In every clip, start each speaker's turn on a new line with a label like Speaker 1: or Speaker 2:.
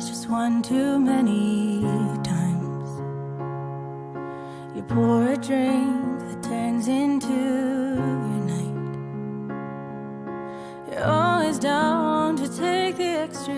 Speaker 1: It's just one too many times. You pour a drink that turns into your night. You're always down to take the extra.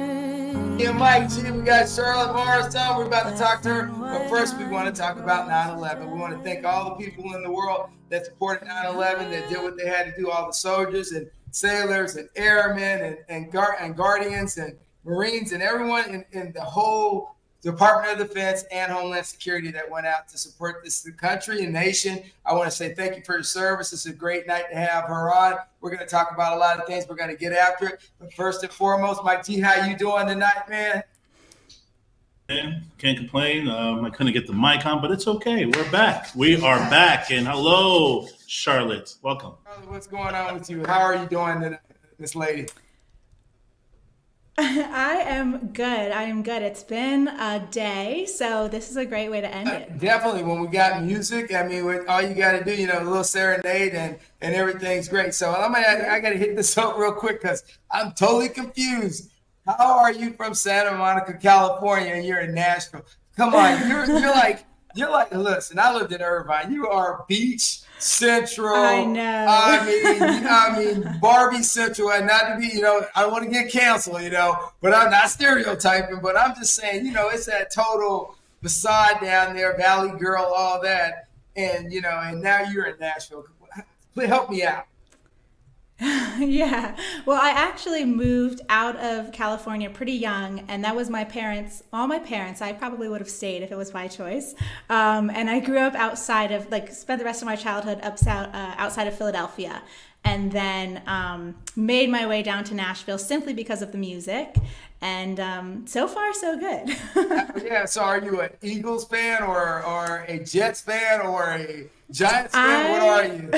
Speaker 2: Yeah, Mike G, we got Charlotte Morrison. We're about to talk to her. But first, we want to talk about 9/11. We want to thank all the people in the world that supported 9/11, that did what they had to do, all the soldiers and sailors and airmen and guardians and Marines and everyone in the whole Department of Defense and Homeland Security that went out to support this country and nation. I want to say thank you for your service. It's a great night to have her on. We're going to talk about a lot of things. We're going to get after it. But first and foremost, Mike G, how you doing tonight, man?
Speaker 3: Can't complain. I couldn't get the mic on, but it's okay. We're back. We are back. And hello, Charlotte. Welcome.
Speaker 2: Charlotte, what's going on with you? How are you doing tonight, Miss Lady?
Speaker 4: I am good. It's been a day, so this is a great way to end it.
Speaker 2: Definitely. When we got music, I mean, all you got to do, a little serenade and everything's great. So I got to hit this up real quick because I'm totally confused. How are you from Santa Monica, California, and you're in Nashville? Come on, you're like. Listen, I lived in Irvine. You are beach central.
Speaker 4: I know.
Speaker 2: I mean, Barbie central. And not to be, I don't want to get canceled, but I'm not stereotyping. But I'm just saying, it's that total facade down there, Valley Girl, all that, and and now you're in Nashville. Please help me out.
Speaker 4: Yeah. Well, I actually moved out of California pretty young, and that was all my parents. I probably would have stayed if it was my choice. And I grew up outside of, spent the rest of my childhood outside of Philadelphia, and then made my way down to Nashville simply because of the music. And so far, so good.
Speaker 2: Yeah. So are you an Eagles fan or a Jets fan or a Giants fan? What are you?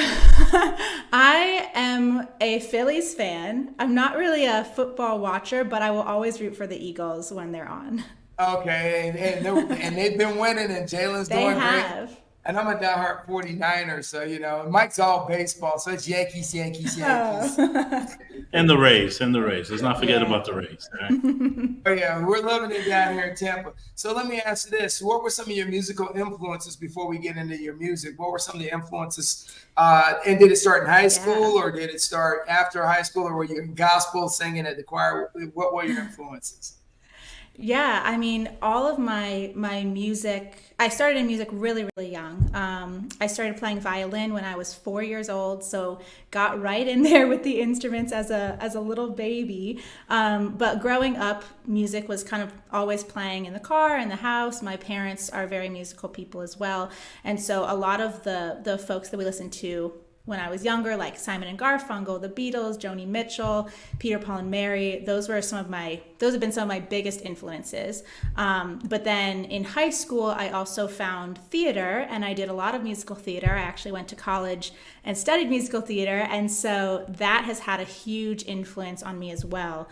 Speaker 4: I am a Phillies fan. I'm not really a football watcher, but I will always root for the Eagles when they're on.
Speaker 2: Okay, and they've been winning, and Jalen's doing great. And I'm a diehard 49er, so Mike's all baseball, so it's Yankees.
Speaker 4: Oh.
Speaker 3: And the Rays. Let's not forget about the Rays. Right?
Speaker 2: Oh yeah, we're loving it down here in Tampa. So let me ask you this: what were some of your musical influences before we get into your music? What were some of the influences? And did it start in high school, or did it start after high school, or were you in gospel singing at the choir? What were your influences?
Speaker 4: Yeah, I mean, all of my music, I started in music really, really young. I started playing violin when I was 4 years old, so got right in there with the instruments as a little baby. But growing up, music was kind of always playing in the car, in the house. My parents are very musical people as well. And so a lot of the folks that we listened to when I was younger, like Simon and Garfunkel, the Beatles, Joni Mitchell, Peter, Paul and Mary, those have been some of my biggest influences. But then in high school, I also found theater, and I did a lot of musical theater. I actually went to college and studied musical theater, and so that has had a huge influence on me as well,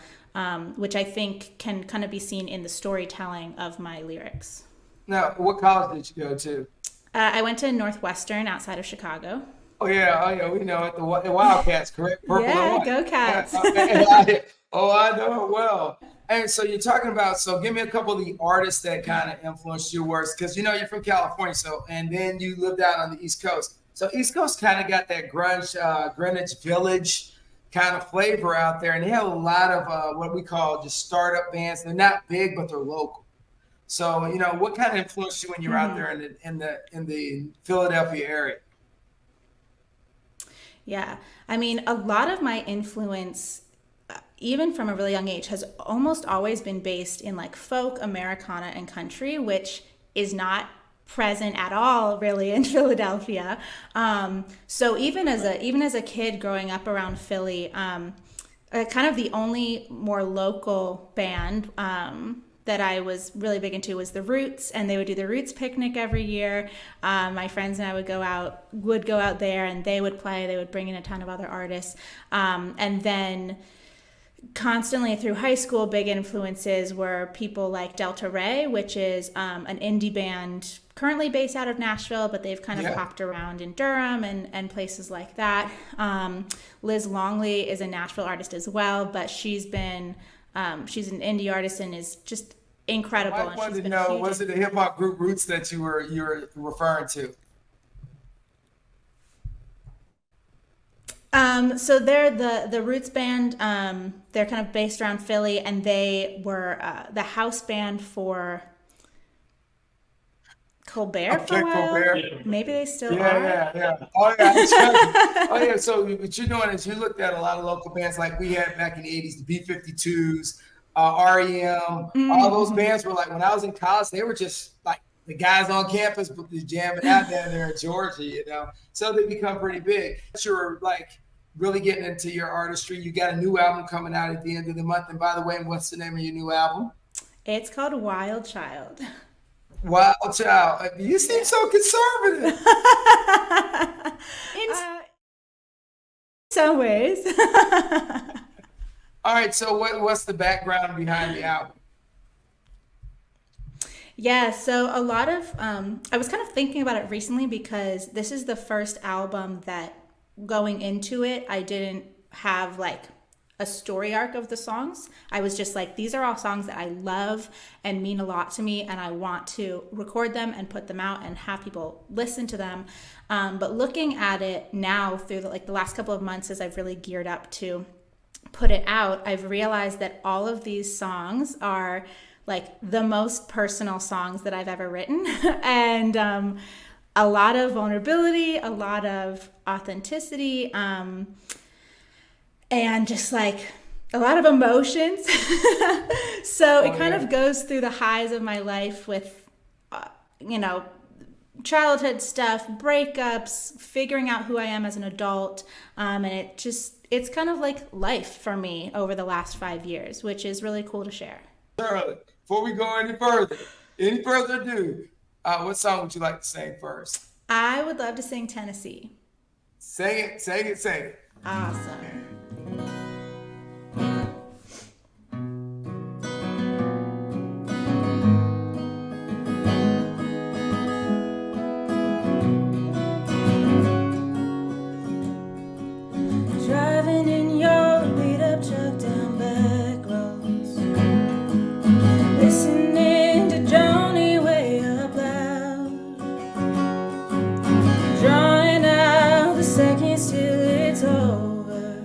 Speaker 4: which I think can kind of be seen in the storytelling of my lyrics.
Speaker 2: Now, what college did you go to?
Speaker 4: I went to Northwestern outside of Chicago.
Speaker 2: Oh yeah, we know it. The Wildcats, correct? Purple
Speaker 4: yeah, go Cats.
Speaker 2: I know it well. And so you're talking about. So give me a couple of the artists that kind of influenced your works, because you're from California. So and then you lived out on the East Coast. So East Coast kind of got that Greenwich Village kind of flavor out there, and they have a lot of what we call just startup bands. They're not big, but they're local. So what kind of influenced you when you were out there in the Philadelphia area?
Speaker 4: Yeah, I mean, a lot of my influence, even from a really young age, has almost always been based in folk, Americana, and country, which is not present at all really in Philadelphia. So even as a kid growing up around Philly, kind of the only more local band that I was really big into was the Roots, and they would do the Roots picnic every year. My friends and I would go out there, and they would play. They would bring in a ton of other artists, and then constantly through high school, big influences were people like Delta Ray, which is an indie band currently based out of Nashville, but they've kind of popped around in Durham and places like that. Liz Longley is a Nashville artist as well, but she's an indie artist and is just incredible.
Speaker 2: I
Speaker 4: And
Speaker 2: wanted
Speaker 4: she's
Speaker 2: to
Speaker 4: been
Speaker 2: know,
Speaker 4: huge
Speaker 2: was it the hip hop group Roots that you were referring to?
Speaker 4: So they're the Roots band. They're kind of based around Philly, and they were the house band for Colbert for a while.
Speaker 2: Colbert.
Speaker 4: Maybe they still
Speaker 2: Yeah,
Speaker 4: are.
Speaker 2: yeah. Oh yeah, exactly. Oh yeah. So what you're doing is you looked at a lot of local bands like we had back in the '80s, the B-52s, REM. All those bands were like when I was in college, they were just like the guys on campus jamming out down there in Georgia, you know. So they become pretty big. You're like really getting into your artistry. You got a new album coming out at the end of the month. And by the way, what's the name of your new album?
Speaker 4: It's called Wild Child.
Speaker 2: Wild Child. You seem so conservative.
Speaker 4: In some ways.
Speaker 2: All right. So what's the background behind the album?
Speaker 4: Yeah, so a lot of I was kind of thinking about it recently because this is the first album that going into it, I didn't have like a story arc of the songs. I was just like, these are all songs that I love and mean a lot to me, and I want to record them and put them out and have people listen to them. But looking at it now through the last couple of months as I've really geared up to put it out, I've realized that all of these songs are like the most personal songs that I've ever written. And a lot of vulnerability, a lot of authenticity, and just like a lot of emotions. So it kind of goes through the highs of my life with, childhood stuff, breakups, figuring out who I am as an adult. And it's kind of like life for me over the last 5 years, which is really cool to share.
Speaker 2: Charlotte, before we go any further ado, what song would you like to sing first?
Speaker 4: I would love to sing Tennessee.
Speaker 2: Sing it.
Speaker 4: Awesome.
Speaker 1: Driving in your beat-up truck down back roads, listening to Johnny way up loud, drawing out the seconds till it's over.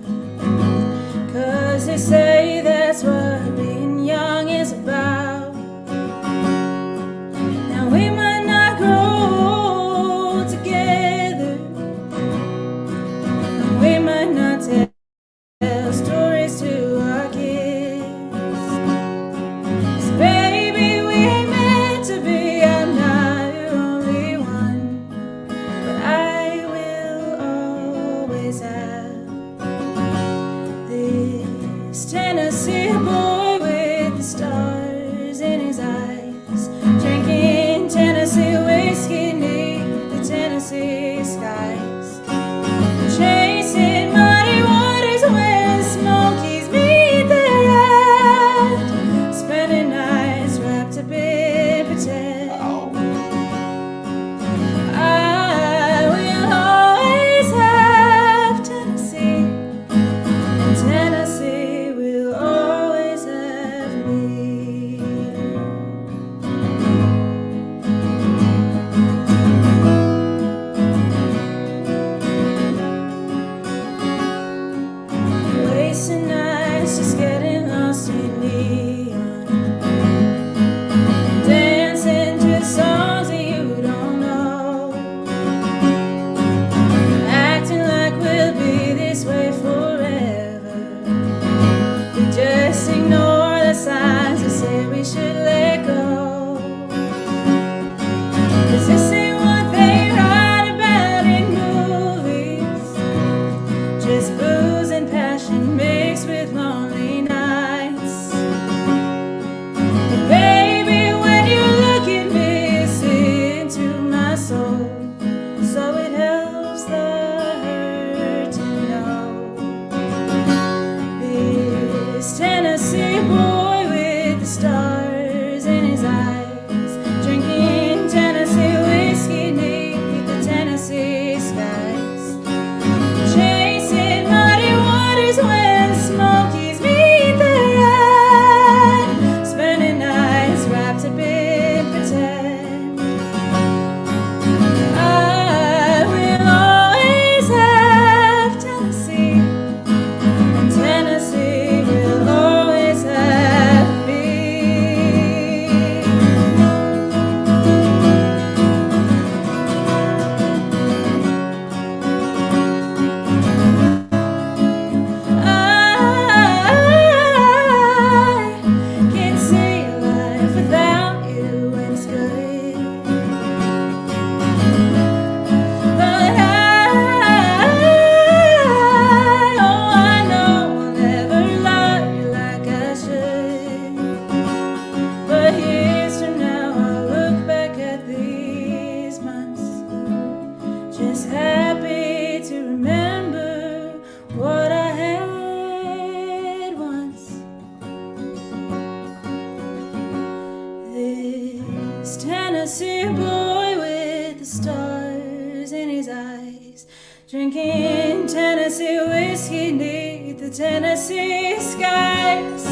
Speaker 1: Tennessee boy with the stars in his eyes, drinking Tennessee whiskey neath the Tennessee skies,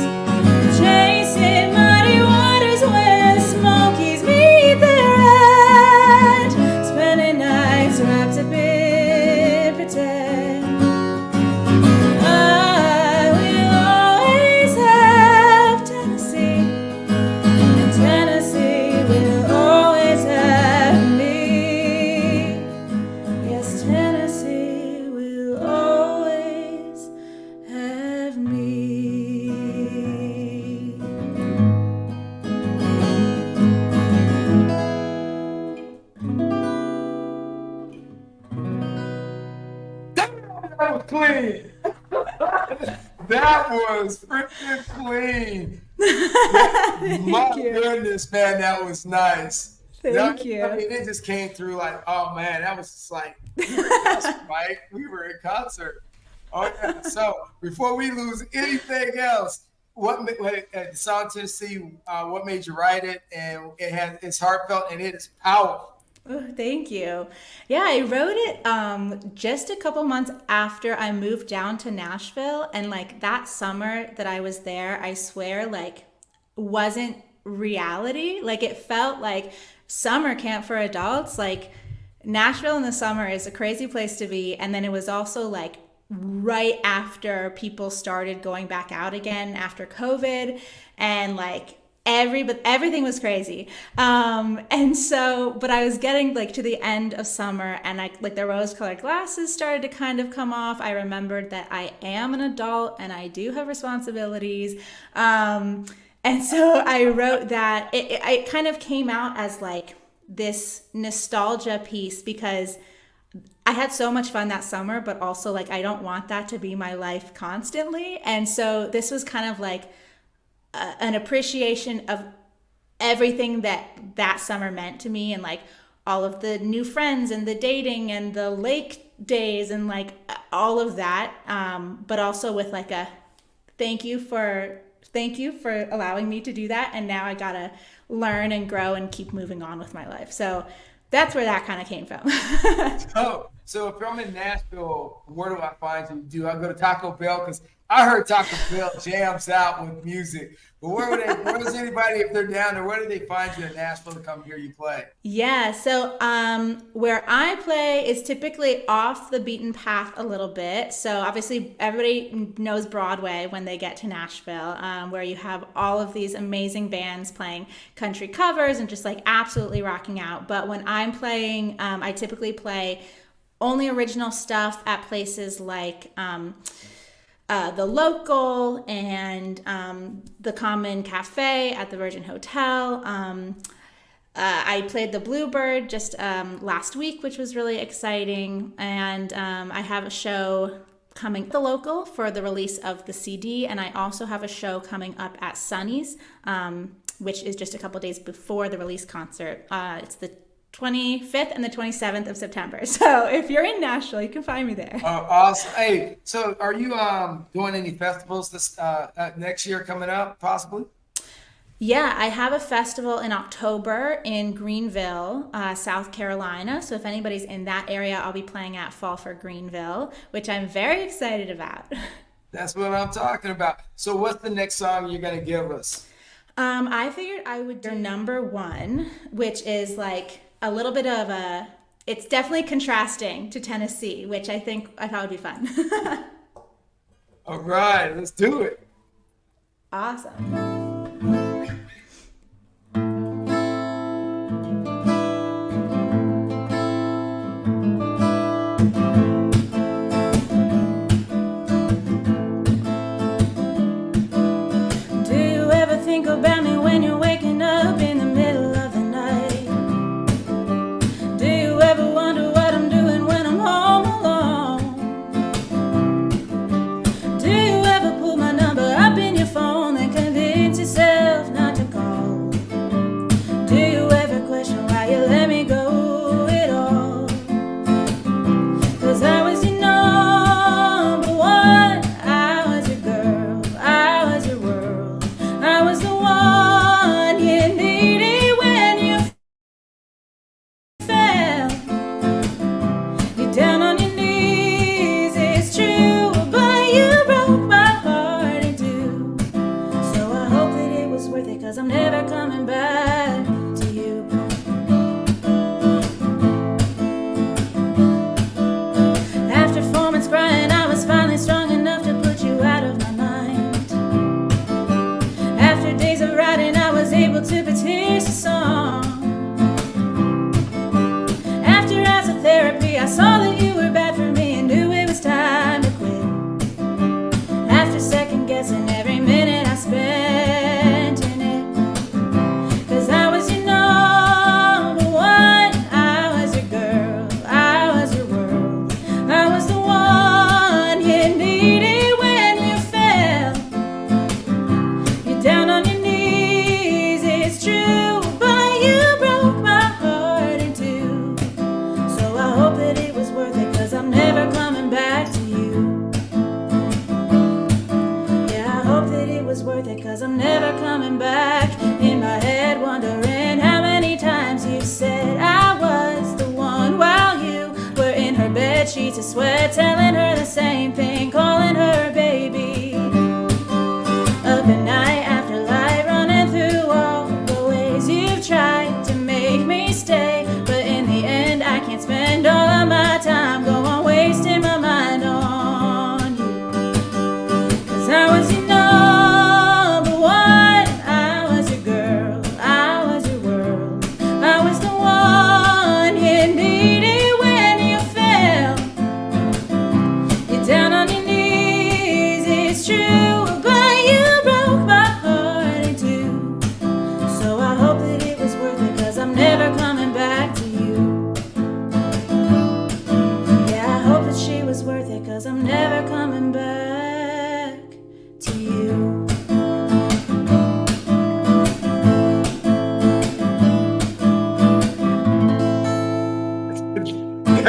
Speaker 1: chasing muddy waters where smokies meet their end, spending nights wrapped up in pretend. I will always have Tennessee, and Tennessee will always have me. Yes, Tennessee will always have me.
Speaker 2: That was clean. That was freaking clean. My goodness, man, that was nice.
Speaker 4: Thank you.
Speaker 2: I mean, it just came through like, oh man, that was just like, we were in concert, Mike. We were in concert. Oh yeah. So before we lose anything else, the song Tennessee, what made you write it? And it's heartfelt and it is powerful.
Speaker 4: Oh, thank you. Yeah, I wrote it just a couple months after I moved down to Nashville. And like that summer that I was there, I swear, like wasn't reality. Like it felt like summer camp for adults. Like Nashville in the summer is a crazy place to be. And then it was also like right after people started going back out again after COVID, and like everything was crazy. And so, but I was getting like to the end of summer, and I like the rose-colored glasses started to kind of come off. I remembered that I am an adult and I do have responsibilities. And so I wrote that. It kind of came out as like this nostalgia piece because I had so much fun that summer, but also like I don't want that to be my life constantly. And so this was kind of like an appreciation of everything that summer meant to me, and like all of the new friends and the dating and the lake days and like all of that, but also with like a thank you for allowing me to do that, and now I gotta learn and grow and keep moving on with my life. So that's where that kind of came from.
Speaker 2: So if I'm in Nashville, where do I find you? Do I go to Taco Bell? Because I heard Taco Bell jams out with music. But where does anybody, if they're down there, where do they find you in Nashville to come hear you play?
Speaker 4: Yeah, so where I play is typically off the beaten path a little bit. So obviously everybody knows Broadway when they get to Nashville, where you have all of these amazing bands playing country covers and just like absolutely rocking out. But when I'm playing, I typically play only original stuff at places like the Local and the Common Cafe at the Virgin Hotel. I played the Bluebird just last week, which was really exciting. And I have a show coming at the Local for the release of the CD. And I also have a show coming up at Sunny's, which is just a couple days before the release concert. It's the 25th and the 27th of September. So if you're in Nashville, you can find me there.
Speaker 2: Awesome. Hey, so are you doing any festivals this next year coming up, possibly?
Speaker 4: Yeah, I have a festival in October in Greenville, South Carolina. So if anybody's in that area, I'll be playing at Fall for Greenville, which I'm very excited about.
Speaker 2: That's what I'm talking about. So what's the next song you're going to give us?
Speaker 4: I figured I would do number one, which is like a little bit of it's definitely contrasting to Tennessee, which I thought would be fun.
Speaker 2: All right, let's do it.
Speaker 4: Awesome.
Speaker 1: Do you ever think about me when you're waking up in the middle of the night? Do you ever wonder what I'm doing when I'm home alone? Do you ever pull my number up in your phone and convince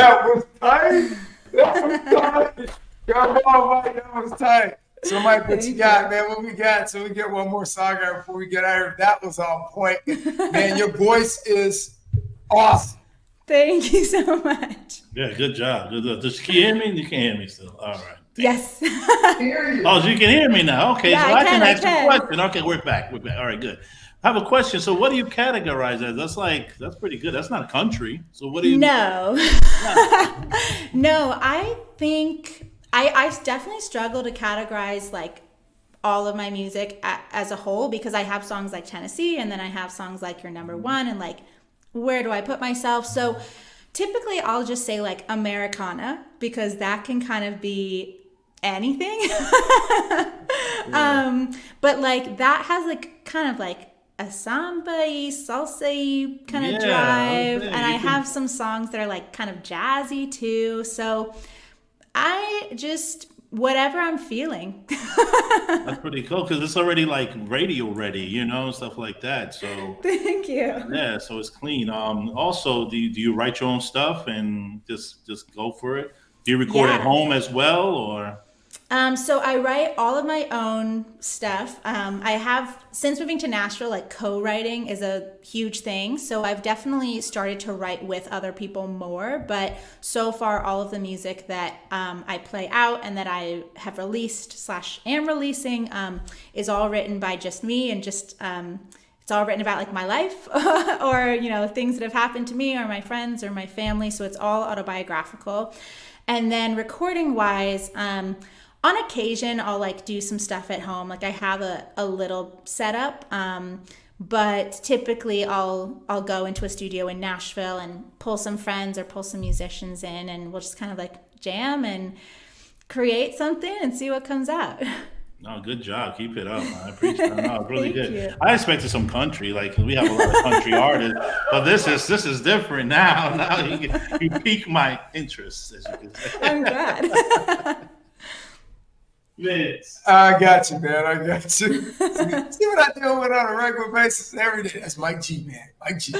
Speaker 2: That was tight. That was tight. Come on, Mike. That was tight. So, Mike, what you got, man? What we got? So we get one more song out before we get out of here. That was on point. Man, your voice is awesome.
Speaker 4: Thank you so much.
Speaker 3: Yeah, good job. Good job. Does she hear me? You can't hear me still. All right.
Speaker 4: Yes.
Speaker 3: Oh, so you can hear me now. Okay,
Speaker 4: Yeah,
Speaker 3: so I can ask
Speaker 4: can.
Speaker 3: a question. Okay, we're back. All right, good. I have a question. So what do you categorize as? That's pretty good. That's not country. So what do you?
Speaker 4: No. No, I think I definitely struggle to categorize like all of my music as a whole, because I have songs like Tennessee, and then I have songs like You're Number One, and like, where do I put myself? So typically I'll just say like Americana, because that can kind of be anything. But like that has like kind of like a samba-y, salsa-y kind of drive. And I have some songs that are like kind of jazzy too. So I just, whatever I'm feeling.
Speaker 3: That's pretty cool, because it's already like radio ready, stuff like that. So
Speaker 4: Thank you.
Speaker 3: yeah, so it's clean. Also, do you write your own stuff and just go for it? Do you record at home as well, or?
Speaker 4: So I write all of my own stuff. I have, since moving to Nashville, like co-writing is a huge thing. So I've definitely started to write with other people more. But so far, all of the music that I play out and that I have released / am releasing is all written by just me, and just it's all written about like my life or things that have happened to me or my friends or my family. So it's all autobiographical. And then recording wise, on occasion, I'll like do some stuff at home. Like I have a little setup, but typically I'll go into a studio in Nashville and pull some friends or pull some musicians in, and we'll just kind of like jam and create something and see what comes out.
Speaker 3: No, good job. Keep it up. I appreciate it. No, it's really
Speaker 4: Thank
Speaker 3: good.
Speaker 4: you.
Speaker 3: I expected some country, like we have a lot of country artists, but this is different now. Now you pique my interest, as you can say.
Speaker 4: I'm glad.
Speaker 3: Vince.
Speaker 2: I got you, man. I got you. See what I deal with on a regular basis every day? That's Mike G, man. Mike G.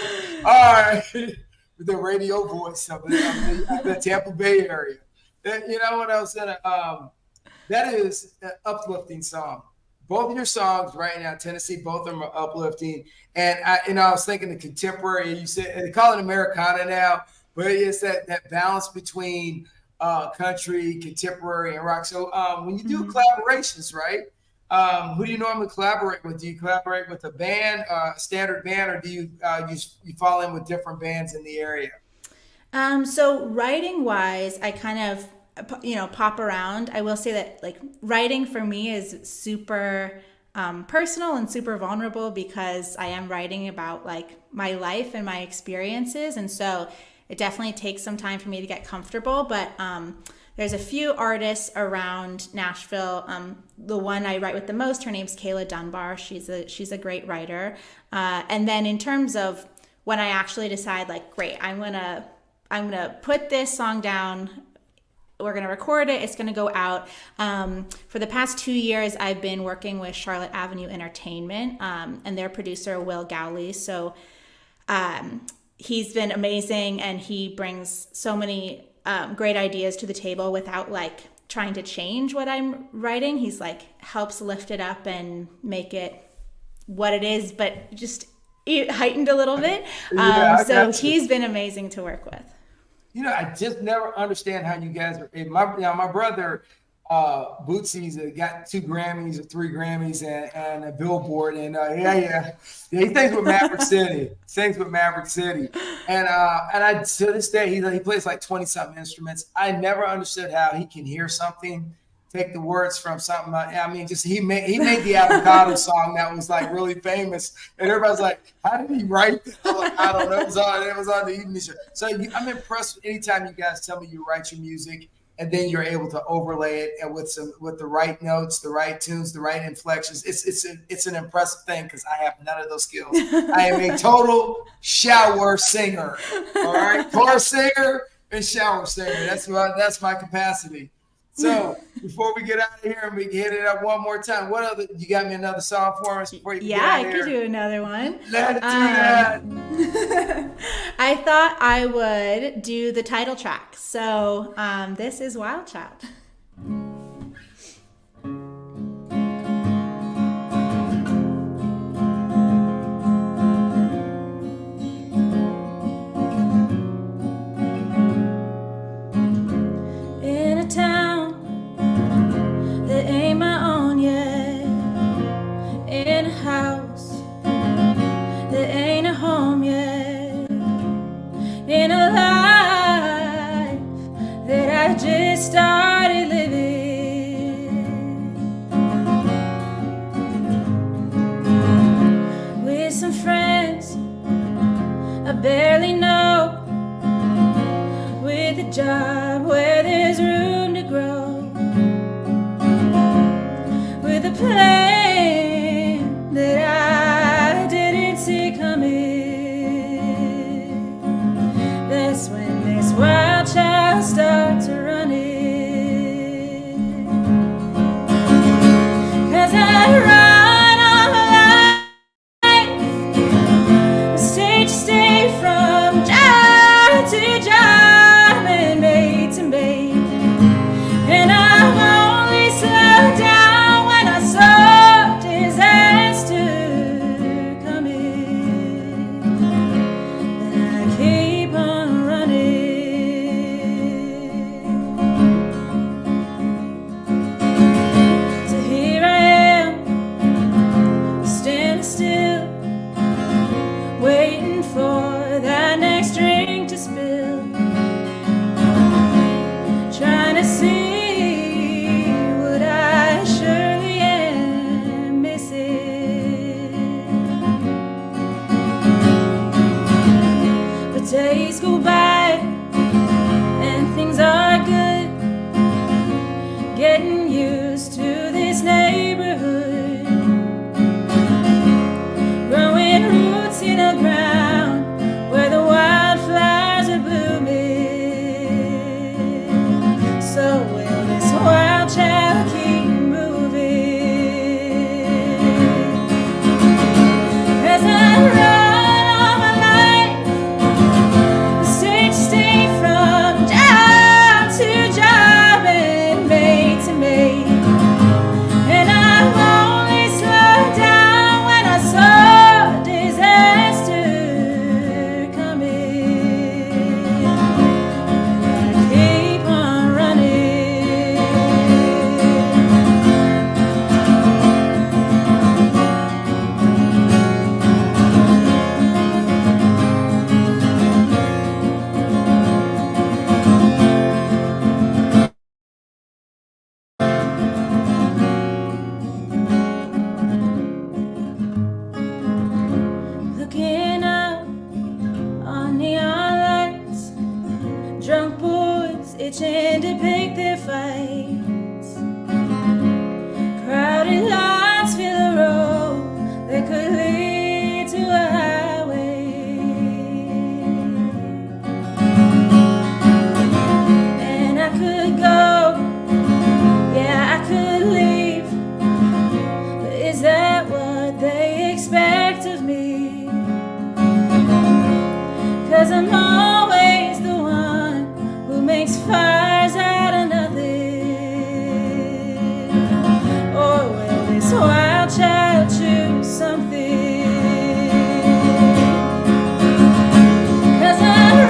Speaker 2: All right. With the radio voice of the Tampa Bay area. You know what else? That is an uplifting song. Both of your songs right now, Tennessee, both of them are uplifting. And I was thinking the contemporary, you said, they call it Americana now, but it's that balance between country, contemporary, and rock. So when you do collaborations, right? Who do you normally collaborate with? Do you collaborate with a band, standard band, or do you fall in with different bands in the area?
Speaker 4: So writing wise, I kind of pop around. I will say that like writing for me is super personal and super vulnerable, because I am writing about like my life and my experiences, and so it definitely takes some time for me to get comfortable. But there's a few artists around Nashville. The one I write with the most, her name's Kayla Dunbar. She's a great writer. And then in terms of when I actually decide like, great, I'm gonna put this song down, we're going to record it, it's going to go out. For the past 2 years, I've been working with Charlotte Avenue Entertainment and their producer, Will Gowley. So he's been amazing, and he brings so many great ideas to the table without like trying to change what I'm writing. He's like helps lift it up and make it what it is, but just heightened a little bit. So he's been amazing to work with.
Speaker 2: I just never understand how you guys are. My brother, Bootsy's got 2 Grammys or 3 Grammys and a Billboard, and he sings with Maverick City. And I to this day he plays like 20-something instruments. I never understood how he can hear something, take the words from something. He made the Avocado song that was like really famous, and everybody's like, how did he write that? Like, I don't know. It was on the evening show. So I'm impressed anytime you guys tell me you write your music and then you're able to overlay it and with the right notes, the right tunes, the right inflections. It's an impressive thing, because I have none of those skills. I am a total shower singer. All right, car singer and shower singer. That's my capacity. So before we get out of here and we hit it up one more time, you got me another song for us before you get out of here?
Speaker 4: I could do another one.
Speaker 2: Let's do that.
Speaker 4: I I thought I would do the title track. So this is Wild Child.
Speaker 1: In a town that ain't my own yet, in a house that ain't a home yet, in a life that I just started living, with some friends I barely know, with a job where there's room to grow, with a plan that I didn't see coming. That's when this wild child starts running. 'Cause I run all my life, stage to stage, from job to job and maid to maid, and I've only slowed down when I saw disaster coming, and I keep on running. So here I am, standing still, waiting for that next drink to spill, trying to see what I surely am missing. But days go by and things are good, getting used to this neighborhood, growing roots in the ground where the wildflowers are blooming. So will this wild child keep moving? 'Cause I run all my life, stage to stage, from job to job and maid to maid, and I've only slowed down when I saw disaster coming. I keep on running. Looking up on neon lights, drunk boys itching to pick their fights, crowded lines fill a road that could lead to a highway, and I could go, yeah, I could leave, but is that what they expect of me? 'Cause I'm always the one who makes fires out of nothing. Or will this wild child choose something? 'Cause I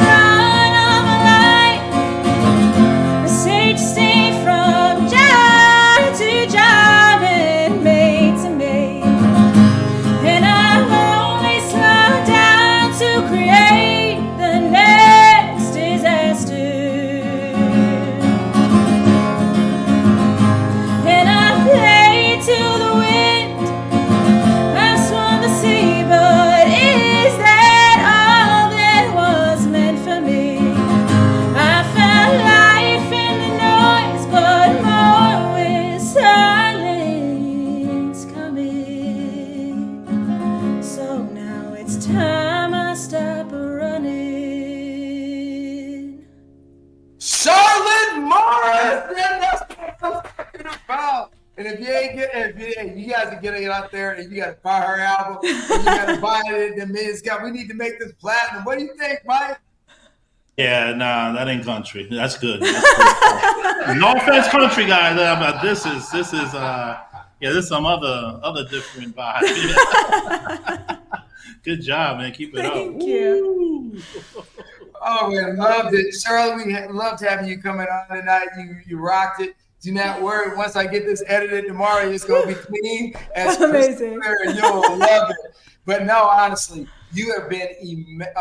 Speaker 1: run all my life, stage to stage, from job to job and maid to maid, and I've only slowed down to create the next disaster. And I played to the wind, I swam the sea, but is that all that was meant for me? I found life in the noise, but more with silence coming. So now it's time I stop running.
Speaker 2: And if you ain't you guys are getting it out there and you got to buy her album, and you got to buy it. And we need to make this platinum. What do you think, Mike?
Speaker 3: Yeah, nah, that ain't country. That's good. No offense, country guys, but this is this is some other different vibe. Good job, man. Keep it up.
Speaker 4: Thank you.
Speaker 2: Oh man, loved it, Shirley. We loved having you coming on tonight. You rocked it. Do not worry. Once I get this edited tomorrow, it's gonna be clean as
Speaker 4: amazing.
Speaker 2: And you'll love it. But no, honestly, you have been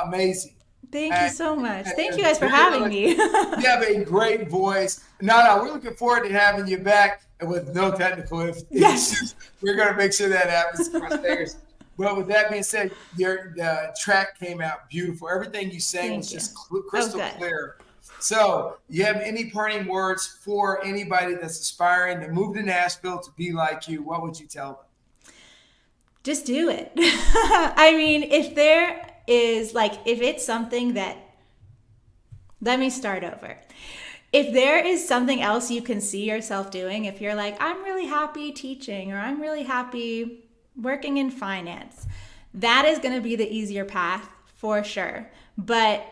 Speaker 2: amazing.
Speaker 4: Thank you so much. Thank you guys for having me.
Speaker 2: You have a great voice. No, we're looking forward to having you back, and with no technical issues.
Speaker 4: Yes.
Speaker 2: We're gonna make sure that happens. Well, with that being said, the track came out beautiful. Everything you sang was just crystal clear. So, you have any parting words for anybody that's aspiring to move to Nashville to be like you? What would you tell them?
Speaker 4: Just do it. I mean, if it's something that, let me start over. If there is something else you can see yourself doing, if you're like, I'm really happy teaching, or I'm really happy working in finance, that is going to be the easier path for sure. But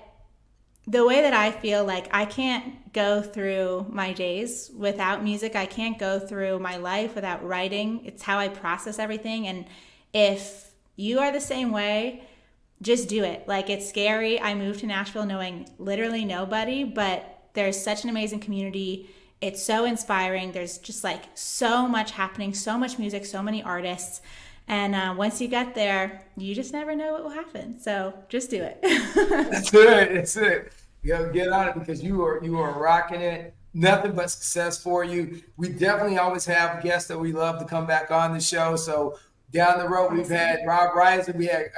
Speaker 4: the way that I feel like I can't go through my days without music, I can't go through my life without writing. It's how I process everything. And if you are the same way, just do it. Like, it's scary. I moved to Nashville knowing literally nobody, but there's such an amazing community. It's so inspiring. There's just like so much happening, so much music, so many artists. And once you get there, you just never know what will happen. So just do it.
Speaker 2: That's it. That's it. Get on it, because you are rocking it. Nothing but success for you. We definitely always have guests that we love to come back on the show. So down the road, we've had Rob Rising, we had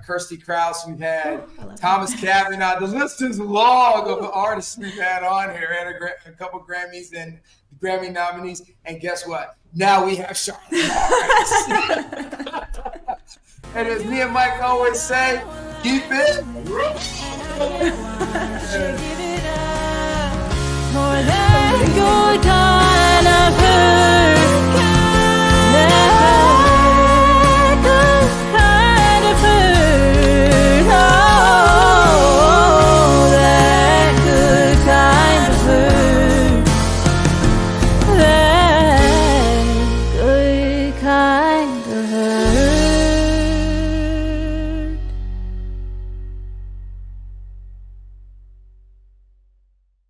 Speaker 2: Kirsty Krause, we've had Thomas Kavanaugh. The list is long of the artists we've had on here, and a couple Grammys and Grammy nominees. And guess what? Now we have Charlotte Morris. And as me and Mike always say, keep it.
Speaker 1: Give it up more than